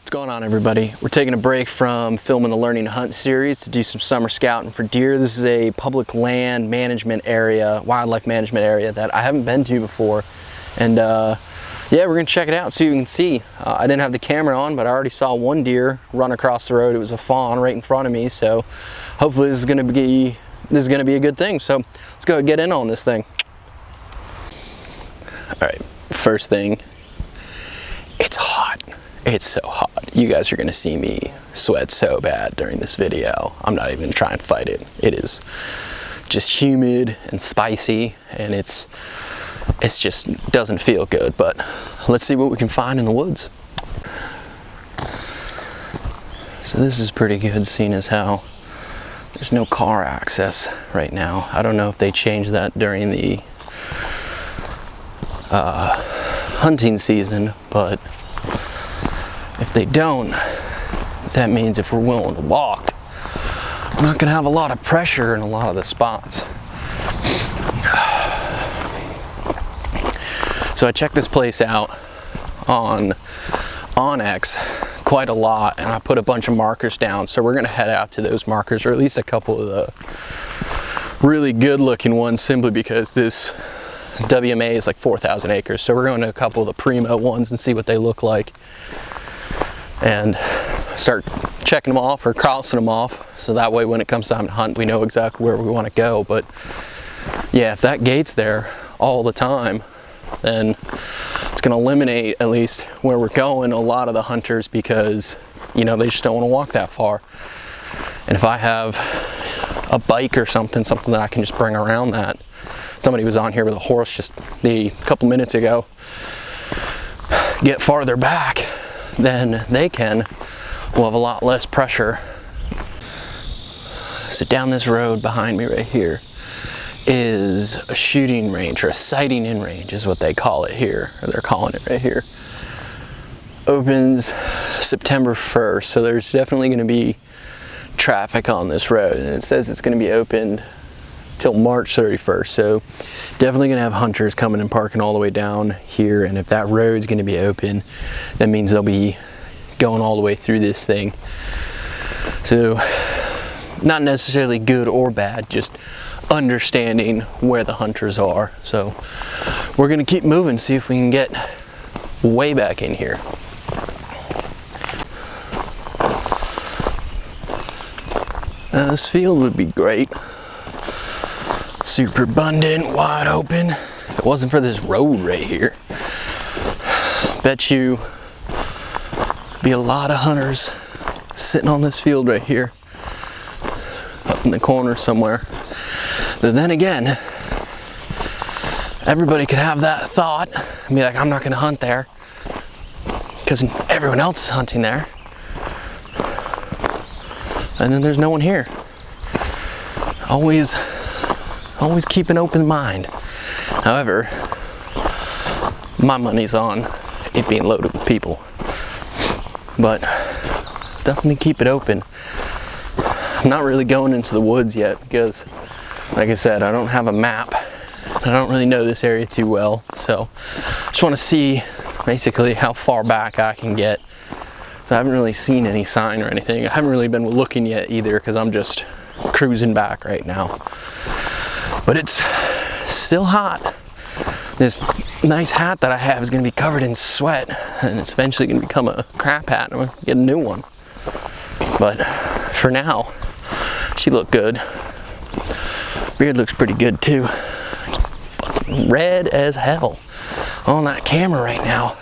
What's going on, everybody? We're taking a break from filming the Learning to Hunt series to do some summer scouting for deer. This is a public land management area, wildlife management area that I haven't been to before. And yeah, we're gonna check it out so you can see. I didn't have the camera on, but I already saw one deer run across the road. It was a fawn right in front of me. So hopefully this is gonna be a good thing. So let's go get in on this thing. All right, first thing, it's hot. It's so hot. You guys are gonna see me sweat so bad during this video. I'm not even trying to fight it. It is just humid and spicy, and it's just doesn't feel good, but let's see what we can find in the woods. So this is pretty good, seeing as how there's no car access right now. I don't know if they changed that during the hunting season, but if they don't, that means if we're willing to walk, we're not gonna have a lot of pressure in a lot of the spots. So I checked this place out on onX quite a lot, and I put a bunch of markers down. So we're gonna head out to those markers, or at least a couple of the really good looking ones, simply because this WMA is like 4,000 acres. So we're going to a couple of the primo ones and see what they look like, and start checking them off or crossing them off, so that way when it comes time to hunt, we know exactly where we want to go. But yeah, if that gate's there all the time, then it's going to eliminate, at least where we're going, a lot of the hunters, because you know, they just don't want to walk that far. And if I have a bike or something that I can just bring around that. Somebody was on here with a horse just a couple minutes ago, get farther back than they can, we'll have a lot less pressure. So down this road behind me right here is a shooting range, or a sighting in range is what they call it here, or they're calling it right here. Opens September 1st, so there's definitely going to be traffic on this road, and it says it's going to be open till March 31st, so definitely gonna have hunters coming and parking all the way down here. And if that road's gonna be open, that means they'll be going all the way through this thing. So not necessarily good or bad, just understanding where the hunters are. So we're gonna keep moving, see if we can get way back in here. This field would be great. Super abundant, wide open. If it wasn't for this road right here, bet you be a lot of hunters sitting on this field right here, up in the corner somewhere. But then again, everybody could have that thought and be like, I'm not gonna hunt there because everyone else is hunting there, and then there's no one here. Always keep an open mind. However, my money's on it being loaded with people, but definitely keep it open. I'm not really going into the woods yet because, like I said, I don't have a map. I don't really know this area too well, so I just want to see basically how far back I can get. So I haven't really seen any sign or anything. I haven't really been looking yet either, because I'm just cruising back right now. But it's still hot. This nice hat that I have is gonna be covered in sweat, and it's eventually gonna become a crap hat, and I'm gonna get a new one. But for now, she looked good. Beard looks pretty good too. It's fucking red as hell on that camera right now.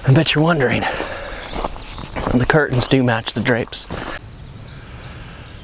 I bet you're wondering. And the curtains do match the drapes.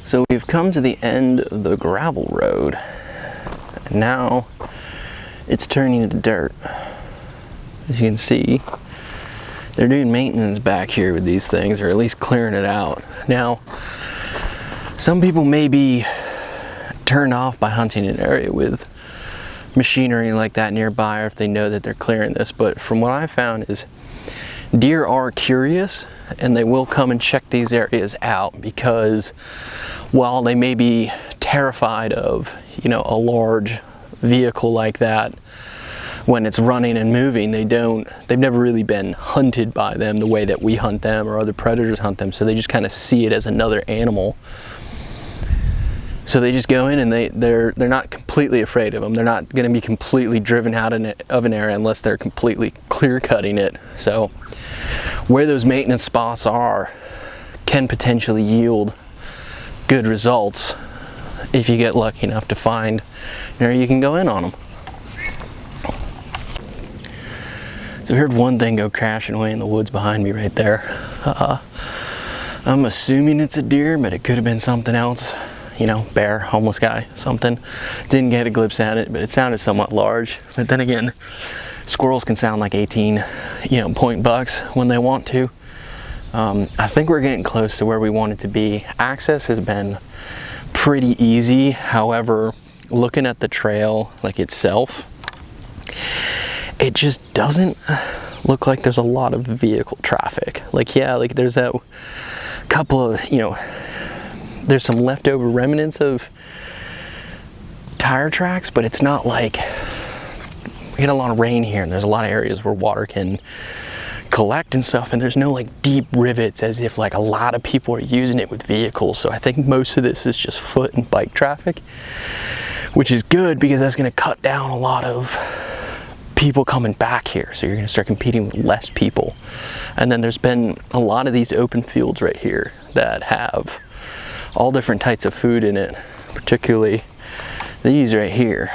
So we've come to the end of the gravel road. And now it's turning into dirt. As you can see, they're doing maintenance back here with these things, or at least clearing it out. Now, some people may be turned off by hunting an area with machinery like that nearby, or if they know that they're clearing this, but from what I found is deer are curious, and they will come and check these areas out, because while they may be terrified of, you know, a large vehicle like that, when it's running and moving, they've never really been hunted by them the way that we hunt them or other predators hunt them, so they just kind of see it as another animal. So they just go in and they're not completely afraid of them. They're not going to be completely driven out of an area unless they're completely clear cutting it. So where those maintenance spots are can potentially yield good results if you get lucky enough to find where you can go in on them. So I heard one thing go crashing away in the woods behind me right there. I'm assuming it's a deer, but it could have been something else. You know, bear, homeless guy, something. Didn't get a glimpse at it, but it sounded somewhat large. But then again, squirrels can sound like 18, point bucks when they want to. I think we're getting close to where we want it to be. Access has been pretty easy. However, looking at the trail like itself, it just doesn't look like there's a lot of vehicle traffic. Like, yeah, like there's that couple of, there's some leftover remnants of tire tracks, but it's not like, we get a lot of rain here and there's a lot of areas where water can collect and stuff, and there's no like deep rivets as if like a lot of people are using it with vehicles. So I think most of this is just foot and bike traffic, which is good because that's going to cut down a lot of people coming back here. So you're going to start competing with less people. And then there's been a lot of these open fields right here that have all different types of food in it, particularly these right here.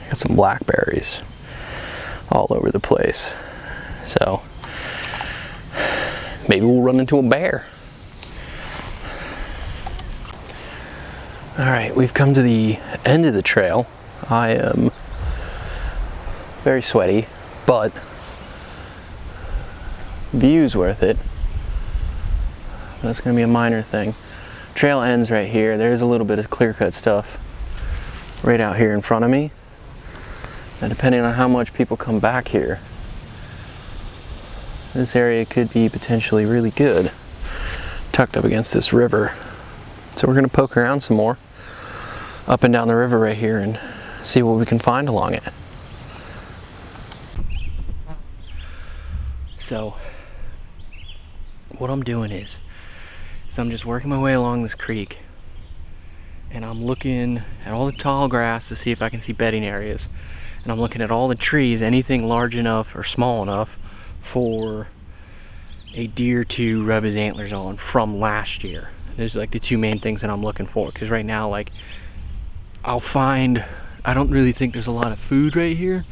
Got some blackberries all over the place. So maybe we'll run into a bear. All right, we've come to the end of the trail. I am very sweaty, but view's worth it. That's going to be a minor thing. Trail ends right here. There's a little bit of clear-cut stuff right out here in front of me. And depending on how much people come back here, this area could be potentially really good, tucked up against this river. So we're going to poke around some more up and down the river right here and see what we can find along it. So what I'm doing is I'm just working my way along this creek, and I'm looking at all the tall grass to see if I can see bedding areas, and I'm looking at all the trees, anything large enough or small enough for a deer to rub his antlers on from last year. Those are like the two main things that I'm looking for, because right now, like, I don't really think there's a lot of food right here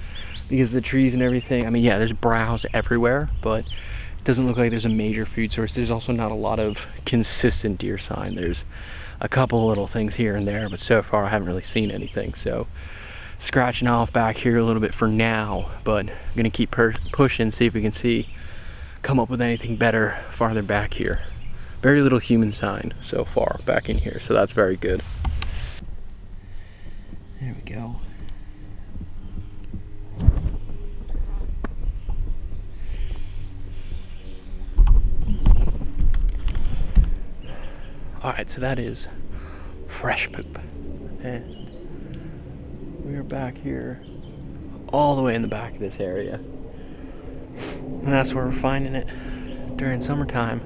because the trees and everything. I mean, yeah, there's browse everywhere, but it doesn't look like there's a major food source. There's also not a lot of consistent deer sign. There's a couple little things here and there, but so far I haven't really seen anything. So scratching off back here a little bit for now, but I'm gonna keep pushing, see if we can come up with anything better farther back here. Very little human sign so far back in here, so that's very good. There we go. Alright, so that is fresh poop. And we are back here, all the way in the back of this area. And that's where we're finding it during summertime.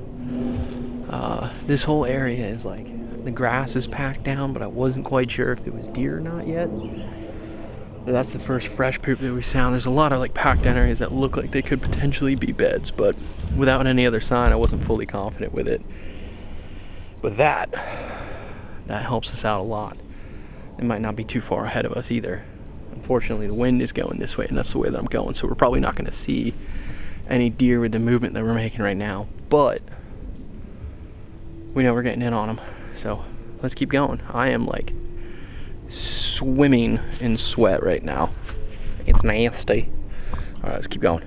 This whole area is like, the grass is packed down, but I wasn't quite sure if it was deer or not yet. But that's the first fresh poop that we found. There's a lot of like packed down areas that look like they could potentially be beds, but without any other sign, I wasn't fully confident with it. But that helps us out a lot. It might not be too far ahead of us either. Unfortunately, the wind is going this way, and that's the way that I'm going, so we're probably not going to see any deer with the movement that we're making right now, but we know we're getting in on them, so let's keep going. I am like swimming in sweat right now. It's nasty. All right, let's keep going.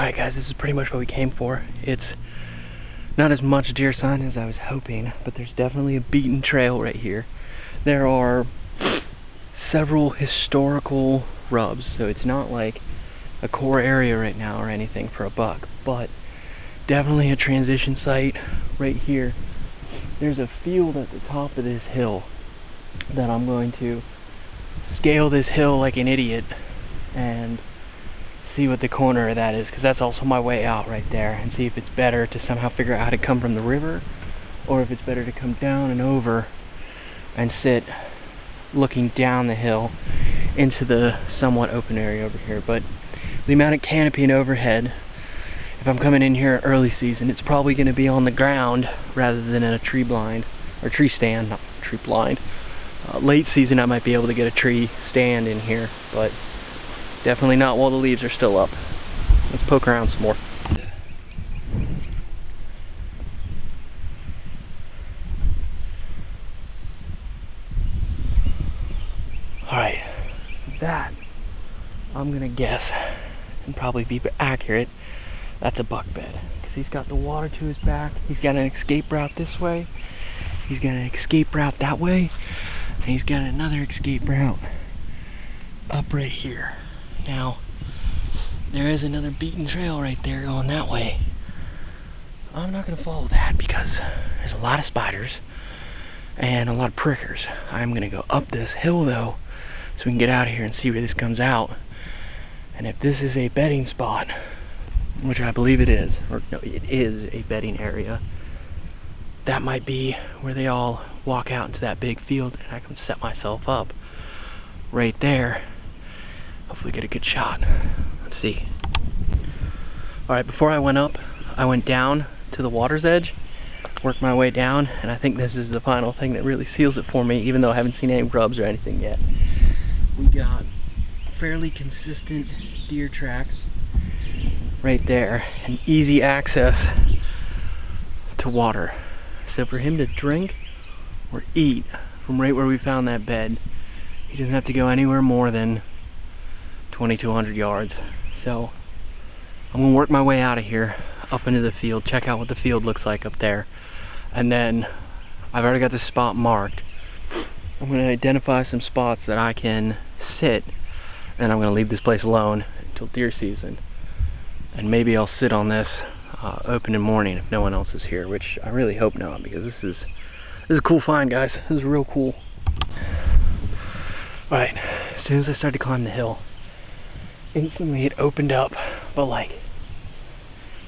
Alright guys, this is pretty much what we came for. It's not as much deer sign as I was hoping, but there's definitely a beaten trail right here. There are several historical rubs, so it's not like a core area right now or anything for a buck, but definitely a transition site right here. There's a field at the top of this hill that I'm going to scale this hill like an idiot and see what the corner of that is, because that's also my way out right there, and see if it's better to somehow figure out how to come from the river, or if it's better to come down and over and sit looking down the hill into the somewhat open area over here. But the amount of canopy and overhead, if I'm coming in here early season, it's probably going to be on the ground rather than in a tree blind or tree stand, not tree blind. Late season I might be able to get a tree stand in here, but definitely not while the leaves are still up. Let's poke around some more. Alright, so that, I'm gonna guess, and probably be accurate, that's a buck bed. Because he's got the water to his back, he's got an escape route this way, he's got an escape route that way, and he's got another escape route up right here. Now, there is another beaten trail right there going that way. I'm not gonna follow that because there's a lot of spiders and a lot of prickers. I'm gonna go up this hill though, so we can get out of here and see where this comes out. And if this is a bedding spot, which I believe it is, or no, it is a bedding area, that might be where they all walk out into that big field, and I can set myself up right there. Hopefully get a good shot. Let's see. Alright, before I went up, I went down to the water's edge, worked my way down, and I think this is the final thing that really seals it for me, even though I haven't seen any grubs or anything yet. We got fairly consistent deer tracks right there, and easy access to water. So for him to drink or eat from right where we found that bed, he doesn't have to go anywhere more than 2,200 yards. So I'm gonna work my way out of here, up into the field, check out what the field looks like up there, and then I've already got this spot marked. I'm gonna identify some spots that I can sit, and I'm gonna leave this place alone until deer season. And maybe I'll sit on this open in morning if no one else is here, which I really hope not, because this is a cool find, guys. This is real cool. Alright, as soon as I started to climb the hill, instantly it opened up, but like,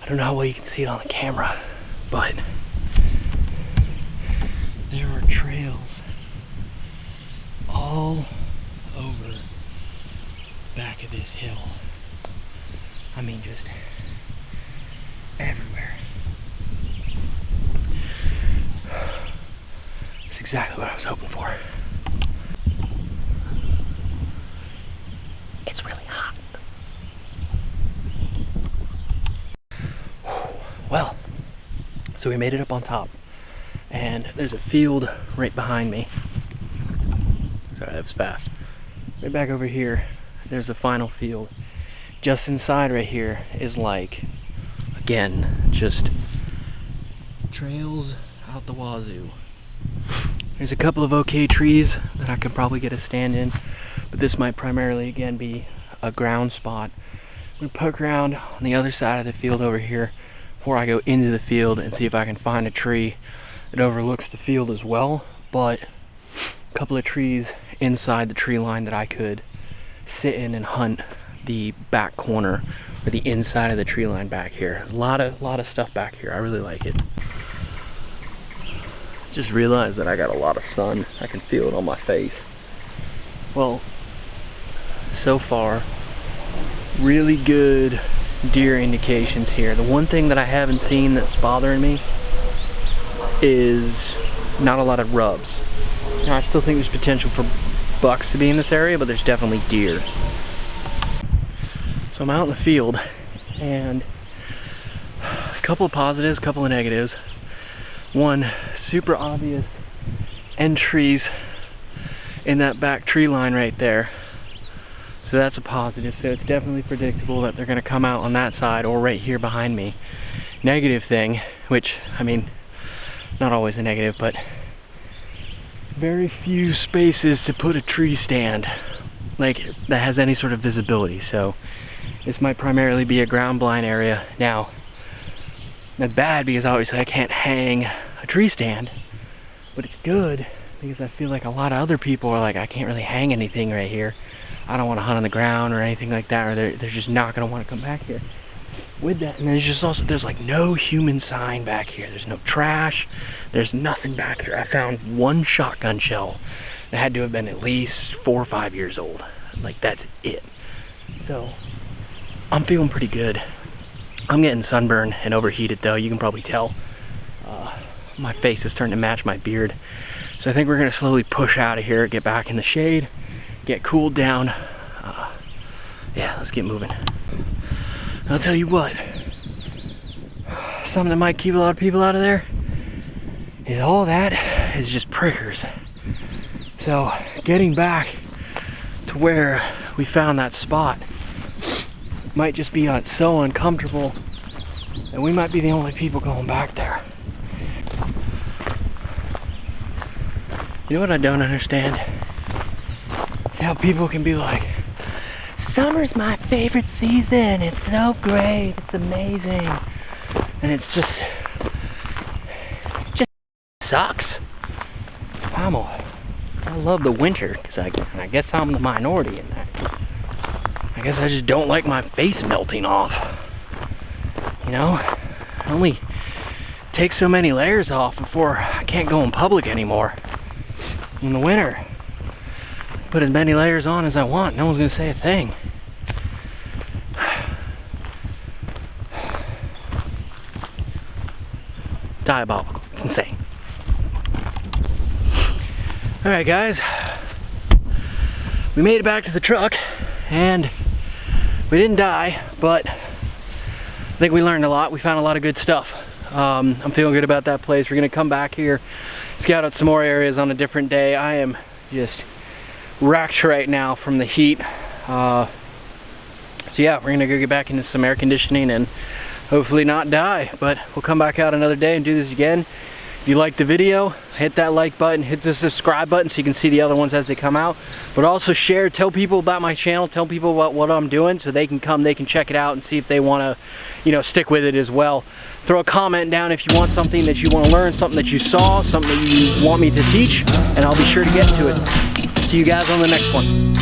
I don't know how well you can see it on the camera, but there are trails all over the back of this hill. I mean, just everywhere. That's exactly what I was hoping for. It's really hot. Well, so we made it up on top, and there's a field right behind me. Sorry, that was fast. Right back over here, there's the final field. Just inside right here is, like, again, just trails out the wazoo. There's a couple of okay trees that I could probably get a stand in, but this might primarily again be a ground spot. I'm gonna poke around on the other side of the field over here before I go into the field and see if I can find a tree that overlooks the field as well, but a couple of trees inside the tree line that I could sit in and hunt the back corner or the inside of the tree line back here. A lot of stuff back here. I really like it. Just realized that I got a lot of sun. I can feel it on my face. Well, so far, really good deer indications here. The one thing that I haven't seen that's bothering me is not a lot of rubs. Now, I still think there's potential for bucks to be in this area, but there's definitely deer. So I'm out in the field, and a couple of positives, a couple of negatives. One, super obvious entries in that back tree line right there. So that's a positive. So it's definitely predictable that they're gonna come out on that side or right here behind me. Negative thing, which, I mean, not always a negative, but very few spaces to put a tree stand like that has any sort of visibility. So this might primarily be a ground blind area. Now, that's bad because obviously I can't hang a tree stand, but it's good because I feel like a lot of other people are like, I can't really hang anything right here. I don't want to hunt on the ground or anything like that, or they're just not going to want to come back here with that. And there's just also, there's like no human sign back here. There's no trash. There's nothing back here. I found one shotgun shell that had to have been at least 4 or 5 years old. Like, that's it. So I'm feeling pretty good. I'm getting sunburned and overheated though. You can probably tell. My face is starting to match my beard. So I think we're gonna slowly push out of here, get back in the shade, get cooled down. Yeah, let's get moving. I'll tell you what, something that might keep a lot of people out of there is all that is just prickers. So getting back to where we found that spot might just be so uncomfortable, and we might be the only people going back there. You know what I don't understand? Is how people can be like, summer's my favorite season, it's so great, it's amazing. And it's just sucks. I love the winter because I guess I'm the minority in that. I guess I just don't like my face melting off. You know, I only take so many layers off before I can't go in public anymore. In the winter, put as many layers on as I want, no one's gonna say a thing. Diabolical, it's insane. All right, guys, we made it back to the truck and we didn't die, but I think we learned a lot. We found a lot of good stuff. I'm feeling good about that place. We're gonna come back here, scout out some more areas on a different day. I am just wrecked right now from the heat. So yeah, we're gonna go get back into some air conditioning and hopefully not die, but we'll come back out another day and do this again. If you liked the video, hit that like button, hit the subscribe button so you can see the other ones as they come out. But also share, tell people about my channel, tell people about what I'm doing so they can come, they can check it out and see if they want to, you know, stick with it as well. Throw a comment down if you want something that you want to learn, something that you saw, something that you want me to teach, and I'll be sure to get to it. See you guys on the next one.